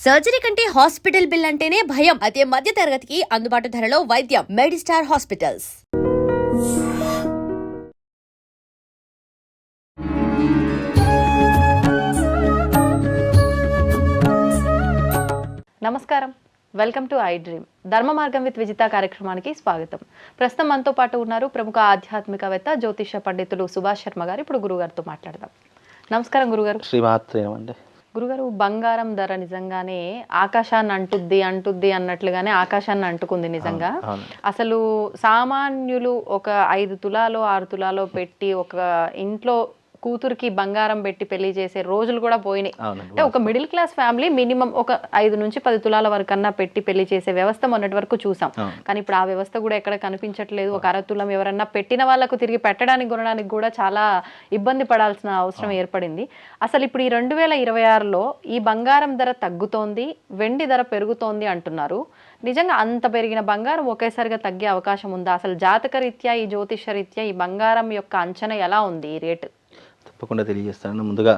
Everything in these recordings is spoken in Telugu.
సర్జరీ కంటే హాస్పిటల్ బిల్ అంటేనే భయం. అదే మధ్య తరగతికి అందుబాటు ధరలో వైద్యం. Medistar hospitals. నమస్కారం, వెల్కమ్ టు ఐ డ్రీమ్. ధర్మ మార్గం విత్ విజిత కార్యక్రమానికి స్వాగతం. ప్రస్తుతం మనతో పాటు ఉన్నారు ప్రముఖ ఆధ్యాత్మికవేత్త జ్యోతిష పండితులు సుభాష్ శర్మ గారు. ఇప్పుడు గురుగారితో మాట్లాడదాం. నమస్కారం గురుగారు. శ్రీమాత్రేమండి. గురుగారు, బంగారం ధర నిజంగానే ఆకాశాన్ని అంటుద్ది అన్నట్లుగానే ఆకాశాన్ని అంటుకుంది నిజంగా. అసలు సామాన్యులు ఒక 5 తులాలో 6 తులాలో పెట్టి ఒక ఇంట్లో కూతురికి బంగారం పెట్టి పెళ్లి చేసే రోజులు కూడా పోయినాయి. అంటే ఒక మిడిల్ క్లాస్ ఫ్యామిలీ మినిమం ఒక 5 నుంచి 10 తులాల వరకన్నా పెట్టి పెళ్లి చేసే వ్యవస్థ మొన్నటి వరకు చూసాం. కానీ ఇప్పుడు ఆ వ్యవస్థ కూడా ఎక్కడ కనిపించట్లేదు. ఒక 1/2 తులం ఎవరన్నా పెట్టిన వాళ్ళకు తిరిగి పెట్టడానికి కొనడానికి కూడా చాలా ఇబ్బంది పడాల్సిన అవసరం ఏర్పడింది. అసలు ఇప్పుడు ఈ 2026లో ఈ బంగారం ధర తగ్గుతోంది, వెండి ధర పెరుగుతోంది అంటున్నారు. నిజంగా అంత పెరిగిన బంగారం ఒకేసారిగా తగ్గే అవకాశం ఉందా? అసలు జాతక రీత్యా, ఈ జ్యోతిష రీత్యా ఈ బంగారం యొక్క అంచనా ఎలా ఉంది, ఈ రేటు? తప్పకుండా తెలియజేస్తాను. ముందుగా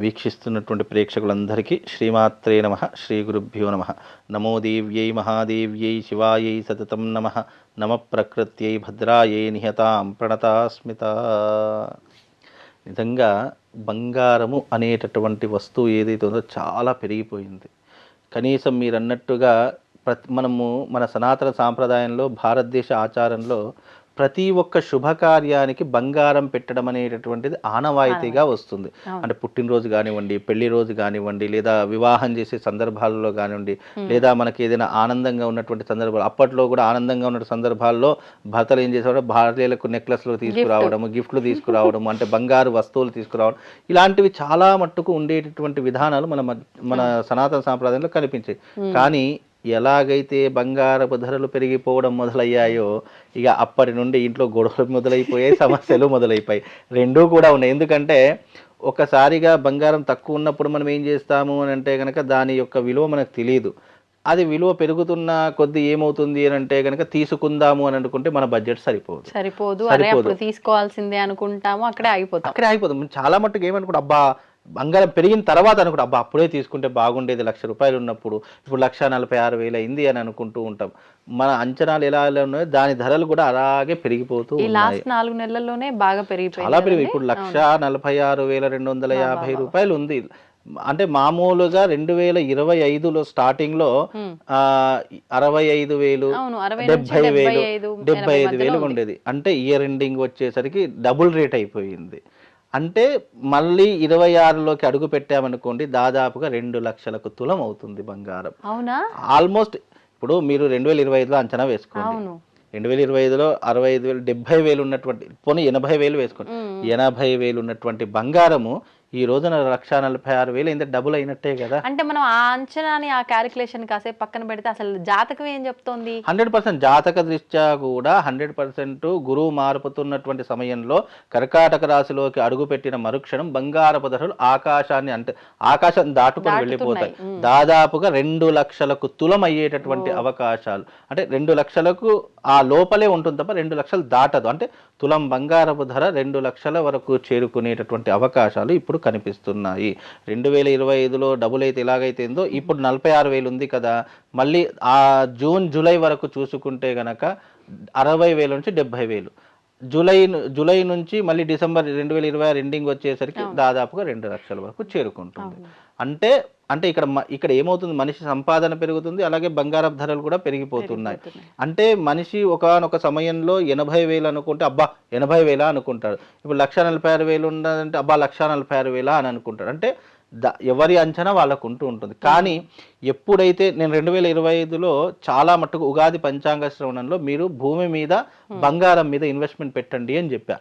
వీక్షిస్తున్నటువంటి ప్రేక్షకులందరికీ శ్రీమాత్రే నమః, శ్రీ గురుభ్యో నమః. నమో దేవ్యై మహాదేవ్యై శివాయై సతతం నమః. నమ ప్రకృత్యై భద్రాయై నిహతాం ప్రణతాస్మిత. నిజంగా బంగారము అనేటటువంటి వస్తువు ఏదైతే ఉందో చాలా పెరిగిపోయింది. కనీసం మీరు అన్నట్టుగా మనము మన సనాతన సాంప్రదాయంలో, భారతదేశ ఆచారంలో ప్రతి ఒక్క శుభకార్యానికి బంగారం పెట్టడం అనేటటువంటిది ఆనవాయితీగా వస్తుంది. అంటే పుట్టినరోజు కానివ్వండి, పెళ్లి రోజు కానివ్వండి, లేదా వివాహం చేసే సందర్భాల్లో కానివ్వండి, లేదా మనకి ఏదైనా ఆనందంగా ఉన్నటువంటి సందర్భాలు, అప్పట్లో కూడా ఆనందంగా ఉన్న సందర్భాల్లో భర్తలు ఏం చేసేవారు, భార్యలకు నెక్లెస్లు తీసుకురావడము, గిఫ్ట్లు తీసుకురావడము, అంటే బంగారు వస్తువులు తీసుకురావడం, ఇలాంటివి చాలా మట్టుకు ఉండేటటువంటి విధానాలు మన సనాతన సాంప్రదాయంలో కనిపించాయి. కానీ ఎలాగైతే బంగారపు ధరలు పెరిగిపోవడం మొదలయ్యాయో ఇక అప్పటి నుండి ఇంట్లో గొడవలు మొదలైపోయాయి, సమస్యలు మొదలైపోయాయి. రెండూ కూడా ఉన్నాయి. ఎందుకంటే ఒకసారిగా బంగారం తక్కువ ఉన్నప్పుడు మనం ఏం చేస్తాము అని అంటే కనుక దాని యొక్క విలువ మనకు తెలియదు. అది విలువ పెరుగుతున్న కొద్ది ఏమవుతుంది అని అంటే కనుక తీసుకుందాము అని అనుకుంటే మన బడ్జెట్ సరిపోదు, తీసుకోవాల్సిందే అనుకుంటాము, అక్కడే అయిపోతాం. చాలా మట్టుకు ఏమనుకుంటా, అబ్బా బంగారం పెరిగిన తర్వాత అనుకుంటా, అబ్బా అప్పుడే తీసుకుంటే బాగుండేది, 1,00,000 రూపాయలు ఉన్నప్పుడు ఇప్పుడు 1,46,000 అయింది అని అనుకుంటూ ఉంటాం. మన అంచనాలు ఎలా ఉన్నాయో దాని ధరలు కూడా అలాగే పెరిగిపోతూ ఉన్నాయి. 4 నెలల్లోనే బాగా పెరిగిపోయి చాలా పెరిగి ఇప్పుడు 1,46,250 రూపాయలు ఉంది. అంటే మామూలుగా 2025లో స్టార్టింగ్ లో 65,000, 70,000, 75,000 ఉండేది. అంటే ఇయర్ ఎండింగ్ వచ్చేసరికి డబుల్ రేట్ అయిపోయింది. అంటే మళ్ళీ 26లోకి అడుగు పెట్టామనుకోండి, దాదాపుగా 2 లక్షలకు తులం అవుతుంది బంగారం. అవునా? ఆల్మోస్ట్ ఇప్పుడు మీరు 2025లో అంచనా వేసుకోండి. 2025లో 65,000, 70,000 ఉన్నటువంటి, పోనీ 80,000 వేసుకోండి, 80,000 ఉన్నటువంటి బంగారము ఈ రోజున 1,46,000 అయింది, డబుల్ అయినట్టే కదా. అంటే మనం ఆ అంచనాని, ఆ క్యాలిక్యులేషన్ కాసేపు పక్కన పెడితే అసలు జాతకం ఏం చెప్తోంది? 100% జాతక దృష్ట్యా కూడా 100% గురువు మారుపుతున్నటువంటి సమయంలో కర్కాటక రాశిలోకి అడుగుపెట్టిన మరుక్షణం బంగారపు ధరలు ఆకాశం దాటుకొని వెళ్ళిపోతాయి. దాదాపుగా 2 లక్షలకు తులం అయ్యేటటువంటి అవకాశాలు, అంటే 2 లక్షలకు ఆ లోపలే ఉంటుంది తప్ప 2 లక్షలు దాటదు. అంటే తులం బంగారపు ధర 2 లక్షల వరకు చేరుకునేటటువంటి అవకాశాలు ఇప్పుడు కనిపిస్తున్నాయి. 2025లో డబుల్ అయితే ఎలాగైతేందో ఇప్పుడు 46,000 ఉంది కదా. మళ్ళీ ఆ జూన్ జూలై వరకు చూసుకుంటే గనక 60,000 నుంచి 70,000, జూలై నుంచి మళ్ళీ డిసెంబర్ 2026 ఎండింగ్ వచ్చేసరికి దాదాపుగా 2 లక్షల వరకు చేరుకుంటుంది. అంటే ఇక్కడ ఏమవుతుంది, మనిషి సంపాదన పెరుగుతుంది, అలాగే బంగారపు ధరలు కూడా పెరిగిపోతున్నాయి. అంటే మనిషి ఒకానొక సమయంలో 80,000 అనుకుంటే అబ్బా 80,000 అనుకుంటాడు. ఇప్పుడు 1,46,000 ఉన్నదంటే అబ్బా 1,46,000 అని అనుకుంటాడు. అంటే ఎవరి అంచనా వాళ్ళకు ఉంటూ ఉంటుంది. కానీ ఎప్పుడైతే నేను 2025లో చాలా మట్టుకు ఉగాది పంచాంగ శ్రవణంలో మీరు భూమి మీద బంగారం మీద ఇన్వెస్ట్మెంట్ పెట్టండి అని చెప్పా.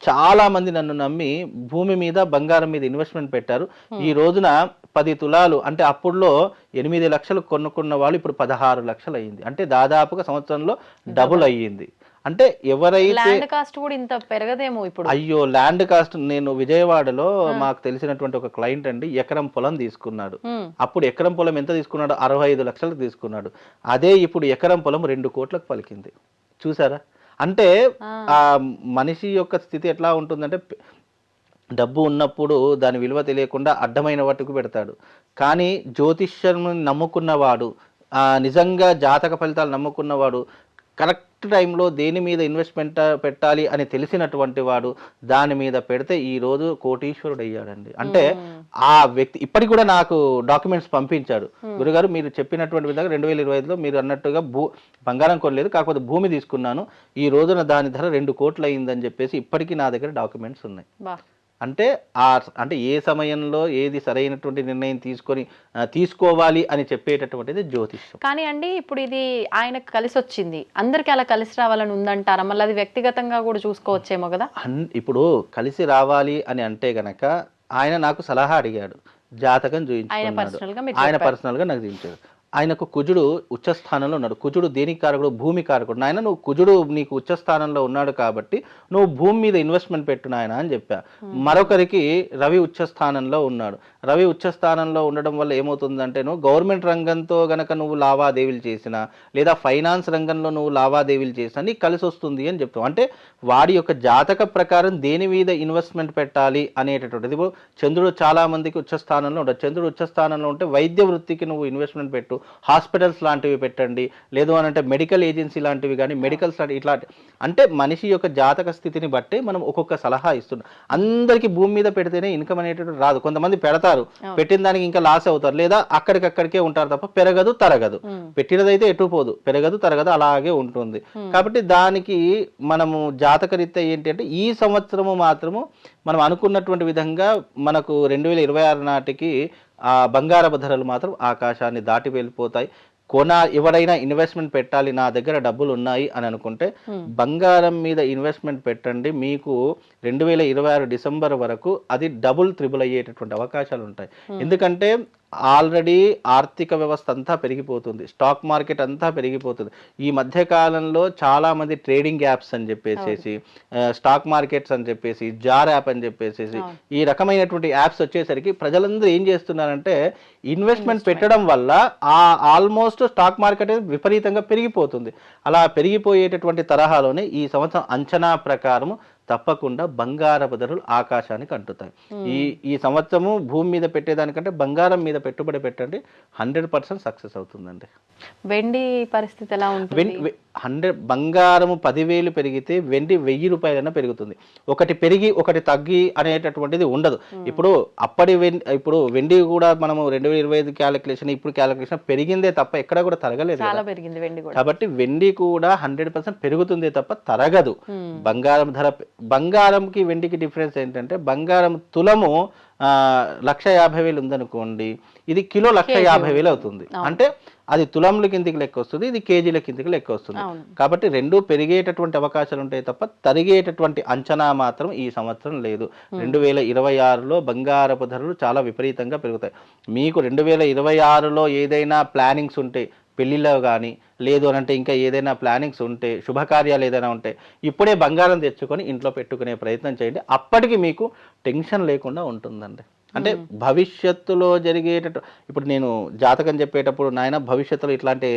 చాలా మంది నన్ను నమ్మి భూమి మీద బంగారం మీద ఇన్వెస్ట్మెంట్ పెట్టారు. ఈ రోజున 10 తులాలు అంటే అప్పుడులో 8 లక్షలు కొనుక్కున్న వాళ్ళు ఇప్పుడు 16 లక్షలు అయ్యింది. అంటే దాదాపుగా సంవత్సరంలో డబుల్ అయ్యింది. అంటే ఎవరైతే ల్యాండ్ కాస్ట్ కూడా ఇంత పెరగదేమో ఇప్పుడు. అయ్యో ల్యాండ్ కాస్ట్, నేను విజయవాడలో మాకు తెలిసినటువంటి ఒక క్లయింట్ అండి ఎకరం పొలం తీసుకున్నాడు. అప్పుడు ఎకరం పొలం ఎంత తీసుకున్నాడు, 65 లక్షలకు తీసుకున్నాడు. అదే ఇప్పుడు ఎకరం పొలం 2 కోట్లకు పలికింది. చూసారా? అంటే ఆ మనిషి యొక్క స్థితి ఎట్లా ఉంటుందంటే డబ్బు ఉన్నప్పుడు దాని విలువ తెలియకుండా అడ్డమైన వాటికి పెడతాడు. కానీ జ్యోతిష్యం నమ్ముకున్నవాడు, నిజంగా జాతక ఫలితాలు నమ్ముకున్నవాడు, కరెక్ట్ టైంలో దేని మీద ఇన్వెస్ట్మెంట్ పెట్టాలి అని తెలిసినటువంటి వాడు దాని మీద పెడితే ఈరోజు కోటీశ్వరుడు అయ్యాడండి. అంటే ఆ వ్యక్తి ఇప్పటికి కూడా నాకు డాక్యుమెంట్స్ పంపించాడు. గురుగారు మీరు చెప్పినటువంటి విధంగా 2025లో మీరు అన్నట్టుగా బంగారం కొనలేదు, కాకపోతే భూమి తీసుకున్నాను, ఈ రోజున దాని ధర 2 కోట్లు అయిందని చెప్పేసి ఇప్పటికీ నా దగ్గర డాక్యుమెంట్స్ ఉన్నాయి. అంటే అంటే ఏ సమయంలో ఏది సరైనటువంటి నిర్ణయం తీసుకోవాలి అని చెప్పేటటువంటిది జ్యోతిష్యం. కానీ అండి ఇప్పుడు ఇది ఆయనకు కలిసి వచ్చింది, అందరికి అలా కలిసి రావాలని ఉందంటారా? మళ్ళీ అది వ్యక్తిగతంగా కూడా చూసుకోవచ్చేమో కదా. ఇప్పుడు కలిసి రావాలి అని అంటే గనక ఆయన నాకు సలహా అడిగాడు, జాతకం చూపించుకున్నాడు, ఆయన పర్సనల్ గా నాకు చూపించాడు. ఆయనకు కుజుడు ఉచ్చస్థానంలో ఉన్నాడు. కుజుడు దేనికి కారకుడు? భూమి కారకుడు. నాయన నువ్వు కుజుడు నీకు ఉచ్చస్థానంలో ఉన్నాడు కాబట్టి నువ్వు భూమి మీద ఇన్వెస్ట్మెంట్ పెట్టు నాయన అని చెప్పా. మరొకరికి రవి ఉచ్చస్థానంలో ఉన్నాడు. రవి ఉచ్చస్థానంలో ఉండడం వల్ల ఏమవుతుందంటే నువ్వు గవర్నమెంట్ రంగంతో గనక నువ్వు లావాదేవీలు చేసినా లేదా ఫైనాన్స్ రంగంలో నువ్వు లావాదేవీలు చేసినా నీకు కలిసి వస్తుంది అని చెప్తావు. అంటే వాడి యొక్క జాతక ప్రకారం దేని మీద ఇన్వెస్ట్మెంట్ పెట్టాలి అనేటటువంటిది. చంద్రుడు చాలా మందికి ఉచ్చస్థానంలో ఉండదు. చంద్రుడు ఉచ్చస్థానంలో ఉంటే వైద్య వృత్తికి నువ్వు ఇన్వెస్ట్మెంట్ పెట్టు, హాస్పిటల్స్ లాంటివి పెట్టండి, లేదు అని అంటే మెడికల్ ఏజెన్సీ లాంటివి కానీ మెడికల్స్ లాంటి ఇట్లాంటి. అంటే మనిషి యొక్క జాతక స్థితిని బట్టి మనం ఒక్కొక్క సలహా ఇస్తున్నాం. అందరికీ భూమి మీద పెడితేనే ఇన్కమ్ అనేటువంటి రాదు. కొంతమంది పెడతారు, పెట్టిన దానికి ఇంకా లాస్ అవుతారు, లేదా అక్కడికక్కడికే ఉంటారు తప్ప పెరగదు తరగదు. పెట్టినదైతే ఎటు పోదు, పెరగదు తరగదు, అలాగే ఉంటుంది. కాబట్టి దానికి మనము జాతకరీత్యా ఏంటి అంటే ఈ సంవత్సరము మాత్రము మనం అనుకున్నటువంటి విధంగా మనకు 2026 నాటికి ఆ బంగారపు ధరలు మాత్రం ఆకాశాన్ని దాటి వెళ్ళిపోతాయి. ఎవరైనా ఇన్వెస్ట్మెంట్ పెట్టాలి, నా దగ్గర డబ్బులు ఉన్నాయి అని అనుకుంటే బంగారం మీద ఇన్వెస్ట్మెంట్ పెట్టండి. మీకు 2026 డిసెంబర్ వరకు అది డబుల్ త్రిబుల్ అయ్యేటటువంటి అవకాశాలు ఉంటాయి. ఎందుకంటే ఆల్రెడీ ఆర్థిక వ్యవస్థ అంతా పెరిగిపోతుంది, స్టాక్ మార్కెట్ అంతా పెరిగిపోతుంది. ఈ మధ్య కాలంలో చాలా మంది ట్రేడింగ్ యాప్స్ అని చెప్పేసి, స్టాక్ మార్కెట్స్ అని చెప్పేసి, జార్ యాప్ అని చెప్పేసి ఈ రకమైనటువంటి యాప్స్ వచ్చేసరికి ప్రజలందరూ ఏం చేస్తున్నారంటే ఇన్వెస్ట్మెంట్ పెట్టడం వల్ల ఆల్మోస్ట్ స్టాక్ మార్కెట్ విపరీతంగా పెరిగిపోతుంది. అలా పెరిగిపోయేటటువంటి తరహాలోనే ఈ సంవత్సరం అంచనా ప్రకారము తప్పకుండా బంగారపు ధరలు ఆకాశానికి అంటుతాయి. ఈ సంవత్సరము భూమి మీద పెట్టేదానికంటే బంగారం మీద పెట్టుబడి పెట్టండి, 100% సక్సెస్ అవుతుందండి. వెండి పరిస్థితి ఎలా ఉంటుంది? బంగారము 10,000 పెరిగితే వెండి 1,000 రూపాయలైనా పెరుగుతుంది. ఒకటి పెరిగి ఒకటి తగ్గి అనేటటువంటిది ఉండదు. ఇప్పుడు ఇప్పుడు వెండి కూడా మనము 2025 క్యాలిక్యులేషన్ ఇప్పుడు క్యాలిక్యులేషన్ పెరిగిందే తప్ప ఎక్కడ కూడా తరగలేదు. కాబట్టి వెండి కూడా 100% పెరుగుతుందే తప్ప తరగదు. బంగారంకి వెండికి డిఫరెన్స్ ఏంటంటే బంగారం తులము 1,50,000 ఉందనుకోండి, ఇది కిలో 1,50,000 అవుతుంది. అంటే అది తులంల కిందికి లెక్క వస్తుంది, ఇది కేజీల కిందికి లెక్క వస్తుంది. కాబట్టి రెండు పెరిగేటటువంటి అవకాశాలు ఉంటాయి తప్ప తరిగేటటువంటి అంచనా మాత్రం ఈ సంవత్సరం లేదు. 2026లో బంగారపు ధరలు చాలా విపరీతంగా పెరుగుతాయి. మీకు 2026లో ఏదైనా ప్లానింగ్స్ ఉంటే, పెళ్లిలో కానీ లేదు అని అంటే ఇంకా ఏదైనా ప్లానింగ్స్ ఉంటే, శుభకార్యాలు ఏదైనా ఉంటే ఇప్పుడే బంగారం తెచ్చుకొని ఇంట్లో పెట్టుకునే ప్రయత్నం చేయండి. అప్పటికి మీకు టెన్షన్ లేకుండా ఉంటుందండి. అంటే భవిష్యత్తులో జరిగేటట్టు ఇప్పుడు నేను జాతకం చెప్పేటప్పుడు నాయన భవిష్యత్తులో ఇట్లాంటి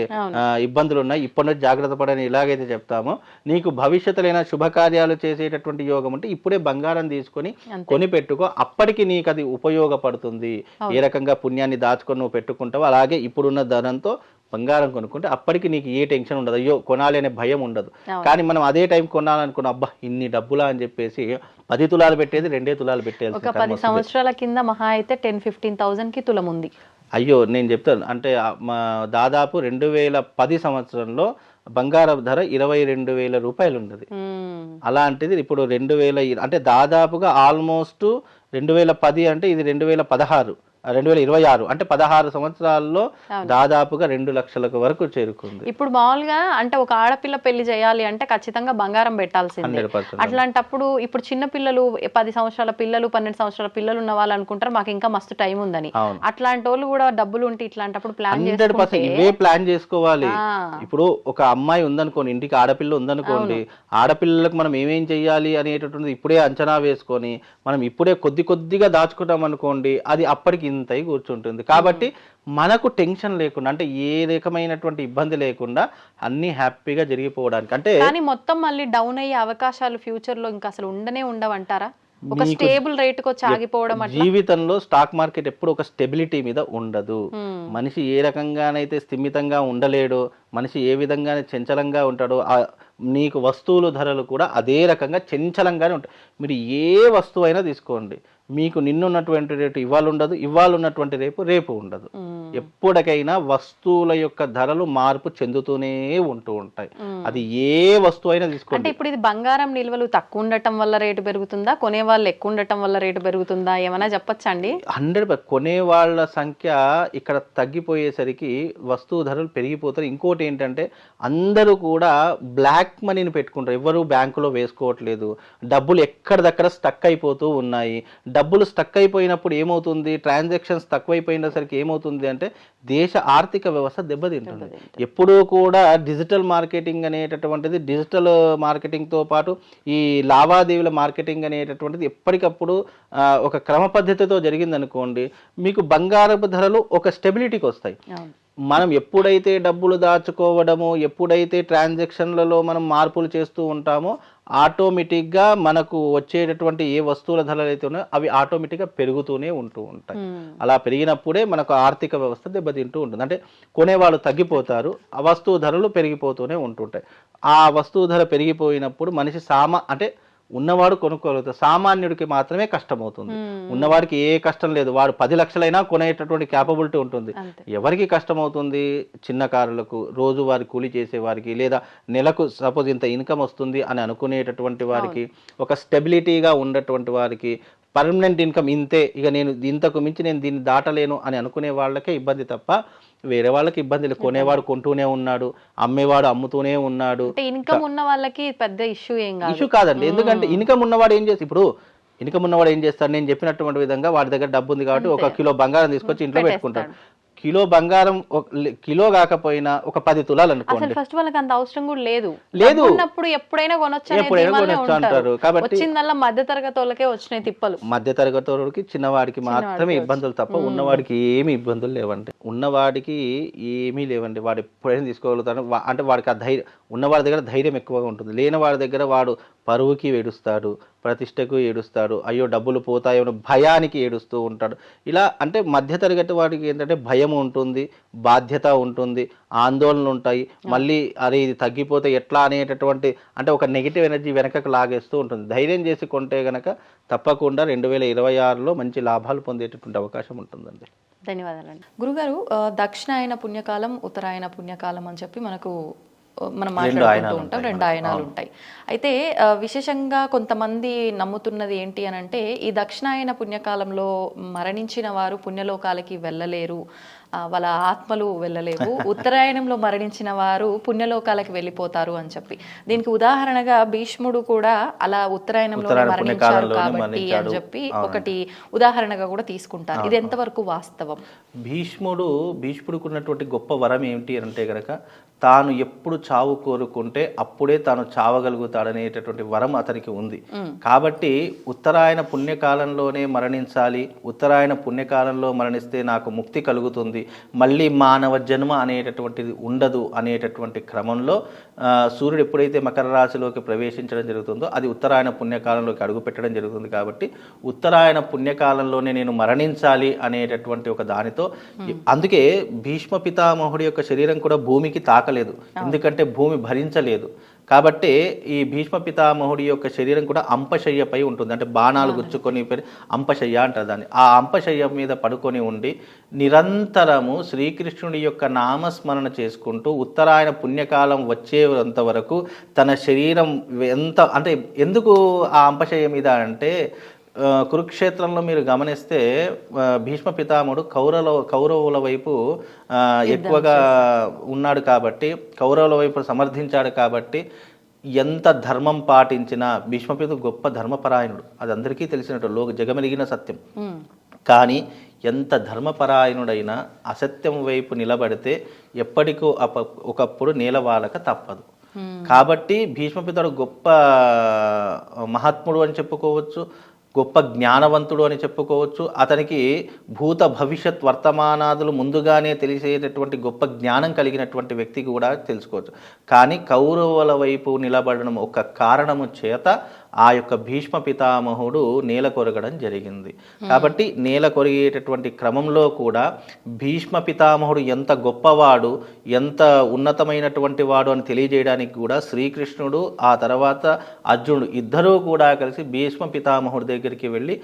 ఇబ్బందులు ఉన్నాయి, ఇప్పటి నుంచి జాగ్రత్త పడని ఇలాగైతే చెప్తామో, నీకు భవిష్యత్తులో శుభకార్యాలు చేసేటటువంటి యోగం అంటే ఇప్పుడే బంగారం తీసుకొని కొని పెట్టుకో, అప్పటికి నీకు అది ఉపయోగపడుతుంది. ఏ రకంగా పుణ్యాన్ని దాచుకొని నువ్వు పెట్టుకుంటావో అలాగే ఇప్పుడున్న ధనంతో బంగారం కొనుక్కుంటే అప్పటికి నీకు ఏ టెన్షన్ ఉండదు, అయ్యో కొనాలి అనే భయం ఉండదు. కానీ మనం అదే టైం కొనాలనుకున్నాం, అబ్బా ఇన్ని డబ్బులా అని చెప్పేసి 10 తులాలు పెట్టేది 2 తులాలు పెట్టేది. ఒక 10 సంవత్సరాల కింద మహా అయితే 10-15,000కి తులం ఉంది. అయ్యో నేను చెప్తాను అంటే దాదాపు 2010 సంవత్సరంలో బంగారం ధర 22,000 రూపాయలు ఉన్నది. అలాంటిది ఇప్పుడు 2000 అంటే దాదాపుగా ఆల్మోస్ట్ 2010 అంటే ఇది 2016 2026 అంటే 16 సంవత్సరాల్లో దాదాపుగా 2 లక్షల వరకు చేరుకుంది. ఇప్పుడు మామూలుగా అంటే ఒక ఆడపిల్ల పెళ్లి చేయాలి అంటే ఖచ్చితంగా బంగారం పెట్టాల్సిందే. అట్లాంటప్పుడు ఇప్పుడు చిన్న పిల్లలు 10 సంవత్సరాల పిల్లలు 12 సంవత్సరాల పిల్లలు ఉన్న వాళ్ళు అనుకుంటారు మాకు ఇంకా మస్తు టైం ఉందని. అట్లాంటి వాళ్ళు కూడా డబ్బులు ఉంటే ఇట్లాంటప్పుడు ప్లాన్ 100% ఇవే ప్లాన్ చేసుకోవాలి. ఇప్పుడు ఒక అమ్మాయి ఉందనుకోండి, ఇంటికి ఆడపిల్ల ఉందనుకోండి, ఆడపిల్లలకు మనం ఏమేం చెయ్యాలి అనేటటువంటిది ఇప్పుడే అంచనా వేసుకొని మనం ఇప్పుడే కొద్దిగా దాచుకుంటాం అనుకోండి, అది అప్పటికి ఇంత కూర్చుంటుంది. కాబట్టి మనకు టెన్షన్ లేకుండా అంటే ఏ రకమైనటువంటి ఇబ్బంది లేకుండా అన్ని హ్యాపీగా జరిగిపోవడానికి అంటే కానీ మొత్తం మళ్ళీ డౌన్ అయ్యే అవకాశాలు ఫ్యూచర్ లో ఇంకా అసలు ఉండనే ఉండవంటారా? ఒక స్టేబుల్ రేట్ కి వచ్చి ఆగిపోవడం అట్లా. జీవితంలో స్టాక్ మార్కెట్ ఎప్పుడు ఒక స్టెబిలిటీ మీద ఉండదు. మనిషి ఏ రకంగానైతే స్థిమితంగా ఉండలేడో, మనిషి ఏ విధంగానే చంచలంగా ఉంటాడో, నీకు వస్తువుల ధరలు కూడా అదే రకంగా చంచలంగానే ఉంటాయి. మీరు ఏ వస్తువు అయినా తీసుకోండి, మీకు నిన్నున్నటువంటి రేటు ఇవాళ ఉండదు, ఇవాళ ఉన్నటువంటి రేపు ఉండదు. ఎప్పటికైనా వస్తువుల యొక్క ధరలు మార్పు చెందుతూనే ఉంటూ ఉంటాయి. అది ఏ వస్తువు అయినా తీసుకోండి. అంటే ఇప్పుడు ఇది బంగారం నిల్వలు తక్కువ ఉండటం వల్ల రేటు పెరుగుతుందా, కొనే వాళ్ళు ఎక్కువ ఉండటం వల్ల రేటు పెరుగుతుందా, ఏమైనా చెప్పచ్చండి? 100% కొనే వాళ్ళ సంఖ్య ఇక్కడ తగ్గిపోయేసరికి వస్తువు ధరలు పెరిగిపోతాయి. ఇంకోటి ఏంటంటే అందరూ కూడా బ్లాక్ మనీని పెట్టుకుంటారు, ఎవరు బ్యాంకులో వేసుకోవట్లేదు. డబ్బులు ఎక్కడిదక్కడ స్టక్ అయిపోతూ ఉన్నాయి. డబ్బులు స్టక్ అయిపోయినప్పుడు ఏమవుతుంది, ట్రాన్సాక్షన్స్ తక్కువైపోయినసరికి ఏమవుతుంది అంటే దేశ ఆర్థిక వ్యవస్థ దెబ్బతింటుంది. ఎప్పుడూ కూడా డిజిటల్ మార్కెటింగ్ అనేటటువంటిది, డిజిటల్ మార్కెటింగ్తో పాటు ఈ లావాదేవీల మార్కెటింగ్ అనేటటువంటిది ఎప్పటికప్పుడు ఒక క్రమ పద్ధతితో జరిగిందనుకోండి, మీకు బంగారపు ధరలు ఒక స్టెబిలిటీకి వస్తాయి. మనం ఎప్పుడైతే డబ్బులు దాచుకోవడము, ఎప్పుడైతే ట్రాన్సాక్షన్లలో మనం మార్పులు చేస్తూ ఉంటామో ఆటోమేటిక్గా మనకు వచ్చేటటువంటి ఏ వస్తువుల ధరలు అయితే ఉన్నాయో అవి ఆటోమేటిక్గా పెరుగుతూనే ఉంటూ ఉంటాయి. అలా పెరిగినప్పుడే మనకు ఆర్థిక వ్యవస్థ దెబ్బతింటూ ఉంటుంది. అంటే కొనేవాళ్ళు తగ్గిపోతారు, ఆ వస్తువు ధరలు పెరిగిపోతూనే ఉంటుంటాయి. ఆ వస్తువు ధర పెరిగిపోయినప్పుడు మనిషి అంటే ఉన్నవాడు కొనుక్కోగలుగుతాడు, సామాన్యుడికి మాత్రమే కష్టం అవుతుంది. ఉన్నవాడికి ఏ కష్టం లేదు, వాడు 10 లక్షలైనా కొనేటటువంటి క్యాపబిలిటీ ఉంటుంది. ఎవరికి కష్టం అవుతుంది? చిన్నకారులకు, రోజువారి కూలి చేసే వారికి, లేదా నెలకు సపోజ్ ఇంత ఇన్కమ్ వస్తుంది అని అనుకునేటటువంటి వారికి, ఒక స్టెబిలిటీగా ఉన్నటువంటి వారికి, పర్మనెంట్ ఇన్కమ్ ఇంతే, ఇక నేను ఇంతకు మించి నేను దీన్ని దాటలేను అని అనుకునే వాళ్ళకే ఇబ్బంది తప్ప వేరే వాళ్ళకి ఇబ్బంది లేదు. కొనేవాడు కొంటూనే ఉన్నాడు, అమ్మేవాడు అమ్ముతూనే ఉన్నాడు. ఇన్కమ్ ఉన్న వాళ్ళకి పెద్ద ఇష్యూ కాదండి. ఎందుకంటే ఇన్కమ్ ఉన్నవాడు ఏం చేసి, ఇప్పుడు ఇన్కమ్ ఉన్నవాడు ఏం చేస్తాడు, నేను చెప్పినటువంటి విధంగా వాడి దగ్గర డబ్బు ఉంది కాబట్టి 1 కిలో బంగారం తీసుకొచ్చి ఇంట్లో పెట్టుకుంటాడు. కిలో బంగారం కిలో కాకపోయినా ఒక 10 తులాలు అనుకోండి. ఫస్ట్ వాళ్ళకి అంత అవసరం కూడా లేదు. ఎప్పుడైనా కొనొచ్చు అంటారు. కాబట్టి మధ్య తరగతి వాళ్ళకే వచ్చినాయి తిప్పలు. మధ్య తరగతి వాళ్ళకి, చిన్నవాడికి మాత్రమే ఇబ్బందులు తప్ప ఉన్నవాడికి ఏమి ఇబ్బందులు లేవండి. ఉన్నవాడికి ఏమీ లేవండి. వాడు ఎప్పుడైనా తీసుకోగలుగుతాడు. అంటే వాడికి ఆ ధైర్యం, ఉన్నవాడి దగ్గర ధైర్యం ఎక్కువగా ఉంటుంది. లేని వాడి దగ్గర వాడు పరువుకి ఏడుస్తాడు, ప్రతిష్టకు ఏడుస్తాడు, అయ్యో డబ్బులు పోతాయో భయానికి ఏడుస్తూ ఉంటాడు. ఇలా అంటే మధ్యతరగతి వాడికి ఏంటంటే భయం ఉంటుంది, బాధ్యత ఉంటుంది, ఆందోళనలు ఉంటాయి. మళ్ళీ అరే ఇది తగ్గిపోతే ఎట్లా అనేటటువంటి అంటే ఒక నెగిటివ్ ఎనర్జీ వెనకకు లాగేస్తూ ఉంటుంది. ధైర్యం చేసి కొంటే గనక తప్పకుండా 2026లో మంచి లాభాలు పొందేటటువంటి అవకాశం ఉంటుందండి. ధన్యవాదాలండి గురుగారు. దక్షిణాయన పుణ్యకాలం, ఉత్తరాయణ పుణ్యకాలం అని చెప్పి మనం మాట్లాడుకుంటూ ఉంటాం, 2 ఆయనాలు ఉంటాయి. అయితే విశేషంగా కొంతమంది నమ్ముతున్నది ఏంటి అని అంటే, ఈ దక్షిణాయన పుణ్యకాలంలో మరణించిన వారు పుణ్యలోకాలకి వెళ్ళలేరు, వాళ్ళ ఆత్మలు వెళ్ళలేవు. ఉత్తరాయణంలో మరణించిన వారు పుణ్యలోకాలకి వెళ్ళిపోతారు అని చెప్పి, దీనికి ఉదాహరణగా భీష్ముడు కూడా అలా ఉత్తరాయణంలో మరణించారు కాబట్టి అని చెప్పి ఒకటి ఉదాహరణగా కూడా తీసుకుంటారు. ఇది ఎంతవరకు వాస్తవం? భీష్ముడికి ఉన్నటువంటి గొప్ప వరం ఏమిటి అంటే గనక, తాను ఎప్పుడు చావు కోరుకుంటే అప్పుడే తాను చావగలుగుతాడనేటటువంటి వరం అతనికి ఉంది. కాబట్టి ఉత్తరాయణ పుణ్యకాలంలోనే మరణించాలి, ఉత్తరాయణ పుణ్యకాలంలో మరణిస్తే నాకు ముక్తి కలుగుతుంది, మళ్ళీ మానవ జన్మ అనేటటువంటిది ఉండదు అనేటటువంటి క్రమంలో సూర్యుడు ఎప్పుడైతే మకర రాశిలోకి ప్రవేశించడం జరుగుతుందో అది ఉత్తరాయణ పుణ్యకాలంలోకి అడుగుపెట్టడం జరుగుతుంది. కాబట్టి ఉత్తరాయణ పుణ్యకాలంలోనే నేను మరణించాలి అనేటటువంటి ఒక దానితో, అందుకే భీష్మ పితామహుడి యొక్క శరీరం కూడా భూమికి తాకలేదు, ఎందుకంటే భూమి భరించలేదు. కాబట్టి ఈ భీష్మ పితామహుడి యొక్క శరీరం కూడా అంపశయ్యపై ఉంటుంది. అంటే బాణాలు గుచ్చుకొని అంపశయ్య అంటారు దాన్ని. ఆ అంపశయ్య మీద పడుకొని ఉండి నిరంతరము శ్రీకృష్ణుడి యొక్క నామస్మరణ చేసుకుంటూ ఉత్తరాయణ పుణ్యకాలం వచ్చేంత వరకు తన శరీరం అంటే ఎందుకు ఆ అంపశయ్య మీద అంటే, కురుక్షేత్రంలో మీరు గమనిస్తే భీష్మ పితామహుడు కౌరవుల వైపు ఎక్కువగా ఉన్నాడు కాబట్టి, కౌరవుల వైపు సమర్థించాడు కాబట్టి ఎంత ధర్మం పాటించినా భీష్మపితుడు గొప్ప ధర్మపరాయణుడు, అది అందరికీ తెలిసినట్టు జగమెరిగిన సత్యం. కానీ ఎంత ధర్మపరాయణుడైనా అసత్యం వైపు నిలబడితే ఎప్పటికో ఒకప్పుడు నేలవాలక తప్పదు. కాబట్టి భీష్మపితుడు గొప్ప మహాత్ముడు అని చెప్పుకోవచ్చు, గొప్ప జ్ఞానవంతుడు అని చెప్పుకోవచ్చు. అతనికి భూత భవిష్యత్ వర్తమానాదులు ముందుగానే తెలిసేటటువంటి గొప్ప జ్ఞానం కలిగినటువంటి వ్యక్తి కూడా తెలుసుకోవచ్చు. కానీ కౌరవుల వైపు నిలబడడం ఒక కారణము చేత ఆ యొక్క భీష్మ పితామహుడు నేల కొరగడం జరిగింది. కాబట్టి నేల కొరిగేటటువంటి క్రమంలో కూడా భీష్మ పితామహుడు ఎంత గొప్పవాడు, ఎంత ఉన్నతమైనటువంటి వాడు అని తెలియజేయడానికి కూడా శ్రీకృష్ణుడు ఆ తర్వాత అర్జునుడు ఇద్దరూ కూడా కలిసి భీష్మ పితామహుడి దగ్గరికి వెళ్ళి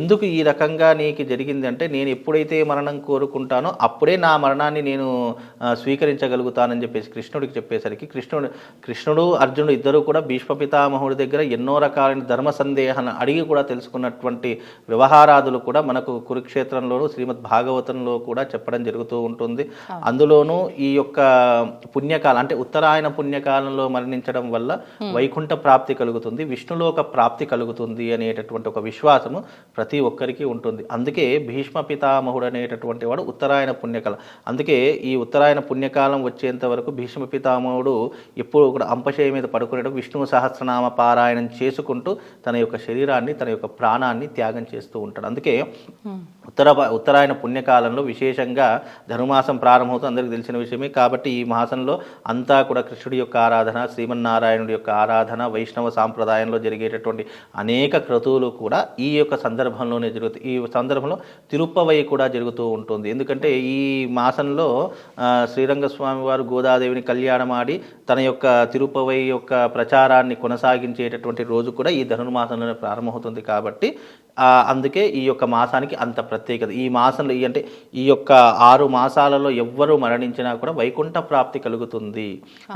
ఎందుకు ఈ రకంగా నీకు జరిగింది అంటే, నేను ఎప్పుడైతే మరణం కోరుకుంటానో అప్పుడే నా మరణాన్ని నేను స్వీకరించగలుగుతానని చెప్పేసి కృష్ణుడికి చెప్పేసరికి కృష్ణుడు అర్జునుడు ఇద్దరు కూడా భీష్మ పితామహుడి దగ్గర ఎన్నో రకాలైన ధర్మ సందేహాలను అడిగి కూడా తెలుసుకున్నటువంటి వ్యవహారాదులు కూడా మనకు కురుక్షేత్రంలోను శ్రీమద్ భాగవతంలో కూడా చెప్పడం జరుగుతూ ఉంటుంది. అందులోనూ ఈ యొక్క పుణ్యకాలం అంటే ఉత్తరాయణ పుణ్యకాలంలో మరణించడం వల్ల వైకుంఠ ప్రాప్తి కలుగుతుంది, విష్ణులోక ప్రాప్తి కలుగుతుంది అనేటటువంటి ఒక విశ్వాసము ప్రతి ఒక్కరికి ఉంటుంది. అందుకే భీష్మ పితామహుడు అనేటటువంటి వాడు ఉత్తరాయణ పుణ్యకాలం. అందుకే ఈ ఉత్తరాయణ పుణ్యకాలం వచ్చేంత వరకు భీష్మ పితామహుడు ఎప్పుడు కూడా అంపశయ మీద పడుకునేటప్పుడు విష్ణు సహస్రనామ పారాయణం చేసుకుంటూ తన యొక్క శరీరాన్ని, తన యొక్క ప్రాణాన్ని త్యాగం చేస్తూ ఉంటాడు. అందుకే ఉత్తరాయణ పుణ్యకాలంలో విశేషంగా ధనుమాసం ప్రారంభమవుతుంది, అందరికీ తెలిసిన విషయమే. కాబట్టి ఈ మాసంలో అంతా కూడా కృష్ణుడి యొక్క ఆరాధన, శ్రీమన్నారాయణుడి యొక్క ఆరాధన, వైష్ణవ సాంప్రదాయంలో జరిగేటటువంటి అనేక క్రతువులు కూడా ఈ యొక్క సందర్భంలోనే జరుగుతాయి. ఈ సందర్భంలో తిరుప్పవై కూడా జరుగుతూ ఉంటుంది. ఎందుకంటే ఈ మాసంలో శ్రీరంగస్వామి వారు గోదాదేవిని కళ్యాణమాడి తన యొక్క తిరుప్పవై యొక్క ప్రచారాన్ని కొనసాగించేటటువంటి రోజు కూడా ఈ ధనుర్మాసంలోనే ప్రారంభమవుతుంది. కాబట్టి అందుకే ఈ యొక్క మాసానికి అంత ప్రత్యేకత. ఈ మాసంలో అంటే ఈ యొక్క 6 మాసాలలో ఎవ్వరూ మరణించినా కూడా వైకుంఠ ప్రాప్తి కలుగుతుంది.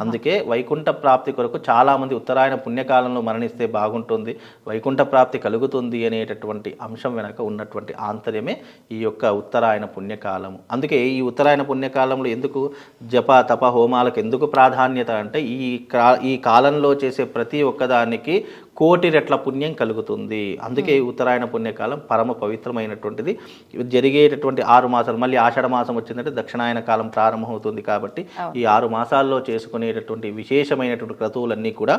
అందుకే వైకుంఠ ప్రాప్తి కొరకు చాలామంది ఉత్తరాయణ పుణ్యకాలంలో మరణిస్తే బాగుంటుంది, వైకుంఠ ప్రాప్తి కలుగుతుంది అనేటటువంటి అంశం వెనక ఉన్నటువంటి ఆంతర్యమే ఈ యొక్క ఉత్తరాయణ పుణ్యకాలము. అందుకే ఈ ఉత్తరాయణ పుణ్యకాలంలో ఎందుకు జప తప హోమాలకు ఎందుకు ప్రాధాన్యత అంటే ఈ కాలంలో చేసే ప్రతి ఒక్కదానికి 1,000,000 రెట్ల పుణ్యం కలుగుతుంది. అందుకే ఉత్తరాయణ పుణ్యకాలం పరమ పవిత్రమైనటువంటిది. జరిగేటటువంటి 6 మాసాలు, మళ్ళీ ఆషాఢ మాసం వచ్చిందంటే దక్షిణాయన కాలం ప్రారంభమవుతుంది. కాబట్టి ఈ 6 మాసాల్లో చేసుకునేటటువంటి విశేషమైనటువంటి క్రతువులన్నీ కూడా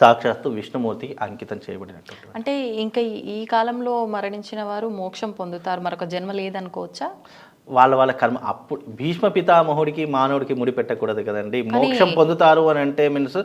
సాక్షాత్తు విష్ణుమూర్తికి అంకితం చేయబడినటువంటి. అంటే ఇంకా ఈ కాలంలో మరణించిన వారు మోక్షం పొందుతారు, మరొక జన్మ లేదనుకోవచ్చా? వాళ్ళ కర్మ. అప్పుడు భీష్మ పితామహుడికి మానవుడికి ముడి పెట్టకూడదు కదండి. మోక్షం పొందుతారు అని అంటే మీన్స్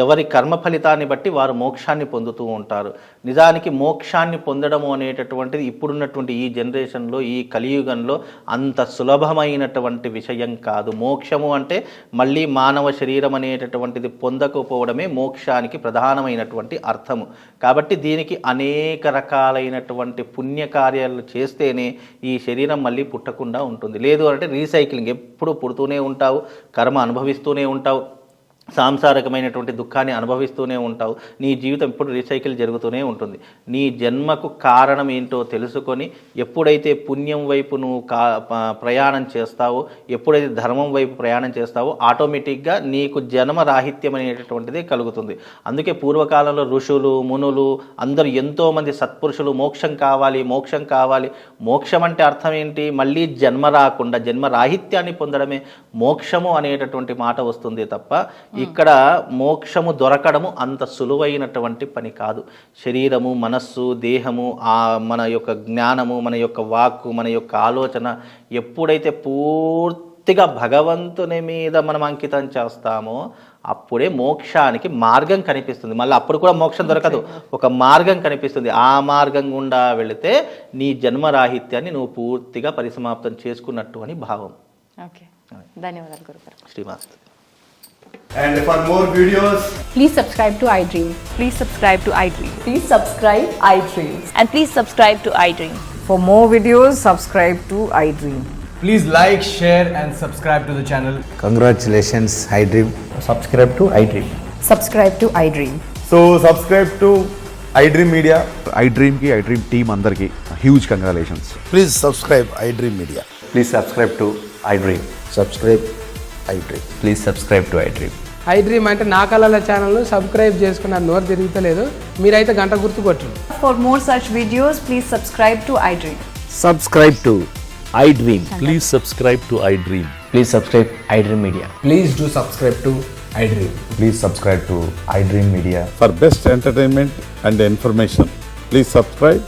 ఎవరి కర్మ ఫలితాన్ని బట్టి వారు మోక్షాన్ని పొందుతూ ఉంటారు. నిజానికి మోక్షాన్ని పొందడము అనేటటువంటిది ఇప్పుడున్నటువంటి ఈ జనరేషన్లో, ఈ కలియుగంలో అంత సులభమైనటువంటి విషయం కాదు. మోక్షము అంటే మళ్ళీ మానవ శరీరం అనేటటువంటిది పొందకపోవడమే మోక్షానికి ప్రధానమైనటువంటి అర్థము. కాబట్టి దీనికి అనేక రకాలైనటువంటి పుణ్యకార్యాలు చేస్తేనే ఈ శరీరం మళ్ళీ పుట్టకుండా ఉంటుంది. లేదు అంటే రీసైక్లింగ్, ఎప్పుడు పుడుతూనే ఉంటావు, కర్మ అనుభవిస్తూనే ఉంటావు, సాంసారికమైనటువంటి దుఃఖాన్ని అనుభవిస్తూనే ఉంటావు, నీ జీవితం ఇప్పుడు రీసైకిల్ జరుగుతూనే ఉంటుంది. నీ జన్మకు కారణం ఏంటో తెలుసుకొని ఎప్పుడైతే పుణ్యం వైపు నువ్వు ప్రయాణం చేస్తావో, ఎప్పుడైతే ధర్మం వైపు ప్రయాణం చేస్తావో ఆటోమేటిక్గా నీకు జన్మ రాహిత్యం అనేటటువంటిది కలుగుతుంది. అందుకే పూర్వకాలంలో ఋషులు, మునులు అందరూ ఎంతోమంది సత్పురుషులు మోక్షం కావాలి, మోక్షం కావాలి, మోక్షం అంటే అర్థం ఏంటి? మళ్ళీ జన్మ రాకుండా జన్మ రాహిత్యాన్ని పొందడమే మోక్షము అనేటటువంటి మాట వస్తుంది తప్ప ఇక్కడ మోక్షము దొరకడము అంత సులువైనటువంటి పని కాదు. శరీరము, మనస్సు, దేహము, మన యొక్క జ్ఞానము, మన యొక్క వాక్కు, మన యొక్క ఆలోచన ఎప్పుడైతే పూర్తిగా భగవంతుని మీద మనం అంకితం చేస్తామో అప్పుడే మోక్షానికి మార్గం కనిపిస్తుంది. మళ్ళీ అప్పుడు కూడా మోక్షం దొరకదు, ఒక మార్గం కనిపిస్తుంది. ఆ మార్గం గుండా వెళితే నీ జన్మరాహిత్యాన్ని నువ్వు పూర్తిగా పరిసమాప్తం చేసుకున్నట్టు అని భావం. ఓకే, ధన్యవాదాలు గురుగారు. శ్రీమాస్తు. And for more videos, please subscribe to iDream. Please subscribe to iDream. Please subscribe iDream. And please subscribe to iDream. For more videos, subscribe to iDream. please like, share and subscribe to the channel. Congratulations, iDream. Subscribe to iDream. Subscribe to iDream. So subscribe to iDream Media. iDream ki iDream team andarki huge congratulations. Please subscribe iDream Media. Please subscribe to iDream. Subscribe iDream. Please subscribe to iDream. iDream అంటే నా కళల ఛానల్ను సబ్స్క్రైబ్ చేసుకున్న నోరు తిరుగుతలేదు, మీరైతే గంట గుర్తు కొట్టండి. For more such videos, please subscribe to iDream. Subscribe to iDream. Please subscribe to iDream. Please subscribe iDream Media. Please do subscribe to iDream. Please subscribe to iDream Media. For best entertainment and information, please subscribe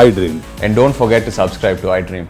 iDream. And don't forget to subscribe to iDream.